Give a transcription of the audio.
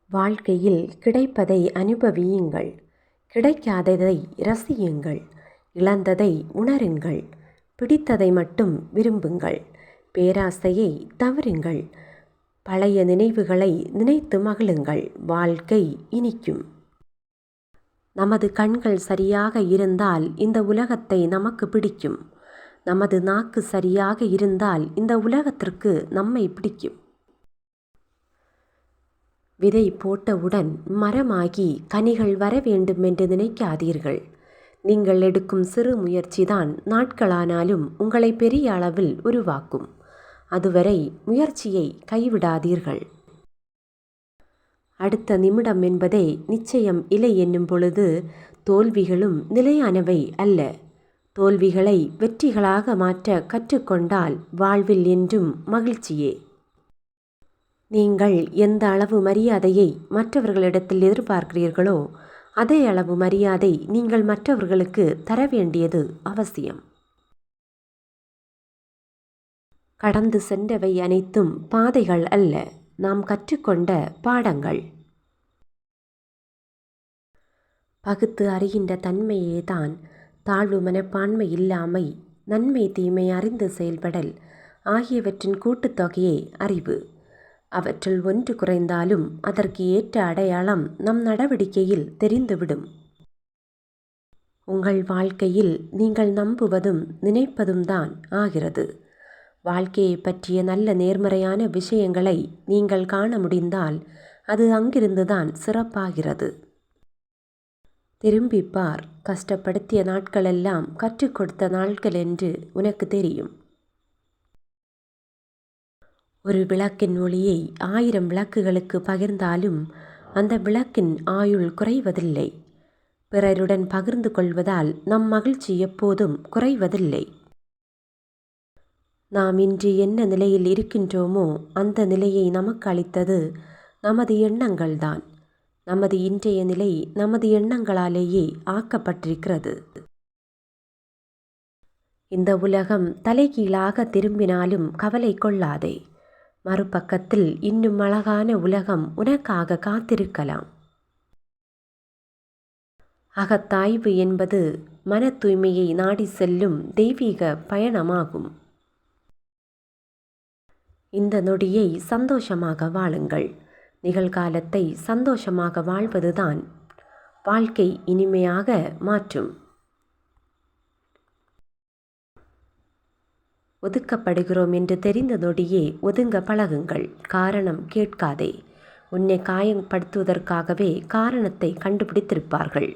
வாழ்க்கையில் கிடைப்பதை அனுபவியுங்கள், கிடைக்காததை ரசியுங்கள், இழந்ததை உணருங்கள், பிடித்ததை மட்டும் விரும்புங்கள், பேராசையை தவிருங்கள், பழைய நினைவுகளை நினைத்து மகிழுங்கள். வாழ்க்கை இனிக்கும். நமது கண்கள் சரியாக இருந்தால் இந்த உலகத்தை நமக்கு பிடிக்கும். நமது நாக்கு சரியாக இருந்தால் இந்த உலகத்திற்கு நம்மை பிடிக்கும். விதை போட்டவுடன் மரமாகி கனிகள் வர வேண்டும் என்று நினைக்காதீர்கள். நீங்கள் எடுக்கும் சிறு முயற்சிதான் நாட்களானாலும் உங்களை பெரிய அளவில் உருவாக்கும். அதுவரை முயற்சியை கைவிடாதீர்கள். அடுத்த நிமிடம் என்பதே நிச்சயம் இல்லை என்னும் பொழுது தோல்விகளும் நிலையானவை அல்ல. தோல்விகளை வெற்றிகளாக மாற்ற கற்றுக்கொண்டால் வாழ்வில் என்றும் மகிழ்ச்சியே. நீங்கள் எந்த அளவு மரியாதையை மற்றவர்களிடத்தில் எதிர்பார்க்கிறீர்களோ அதே அளவு மரியாதை நீங்கள் மற்றவர்களுக்கு தர வேண்டியது அவசியம். கடந்து சென்றவை அனைத்தும் பாதைகள் அல்ல, நாம் கற்றுக்கொண்ட பாடங்கள். பகுத்து அறிகின்ற தன்மையே தான் தாழ்வு மனப்பான்மை இல்லாமை, நன்மை தீமை அறிந்து செயல்படல் ஆகியவற்றின் கூட்டுத்தொகையே அறிவு. அவற்றுள் ஒன்று குறைந்தாலும் அதற்கு ஏற்ற அடையாளம் நம் நடவடிக்கையில் தெரிந்துவிடும். உங்கள் வாழ்க்கையில் நீங்கள் நம்புவதும் நினைப்பதும் தான் ஆகிறது. வாழ்க்கையை பற்றிய நல்ல நேர்மறையான விஷயங்களை நீங்கள் காண முடிந்தால் அது அங்கிருந்துதான் சிறப்பாகிறது. திரும்பிப்பார், கஷ்டப்படுத்திய நாட்களெல்லாம் கற்றுக் கொடுத்த நாட்கள் என்று உனக்கு தெரியும். ஒரு விளக்கின் ஒளியை 1000 விளக்குகளுக்கு பகிர்ந்தாலும் அந்த விளக்கின் ஆயுள் குறைவதில்லை. பிறருடன் பகிர்ந்து கொள்வதால் நம் மகிழ்ச்சி எப்போதும் குறைவதில்லை. நாம் இன்று என்ன நிலையில் இருக்கின்றோமோ அந்த நிலையை நமக்கு அளித்தது நமது எண்ணங்கள்தான். நமது இன்றைய நிலை நமது எண்ணங்களாலேயே ஆக்கப்பட்டிருக்கிறது. இந்த உலகம் தலைகீழாக திரும்பினாலும் கவலை கொள்ளாதே. மறுபக்கத்தில் இன்னும் அழகான உலகம் உனக்காக காத்திருக்கலாம். அகத்தாய்வு என்பது மன தூய்மையை நாடி செல்லும் தெய்வீக பயணமாகும். இந்த நொடியை சந்தோஷமாக வாழுங்கள். நிகழ்காலத்தை சந்தோஷமாக வாழ்வதுதான் வாழ்க்கை இனிமையாக மாற்றும். ஒதுக்கப்படுகிறோம் என்று தெரிந்த நொடியே ஒதுங்க பழகுங்கள். காரணம் கேட்காதே. உன்னை காயப்படுத்துவதற்காகவே காரணத்தை கண்டுபிடித்திருப்பார்கள்.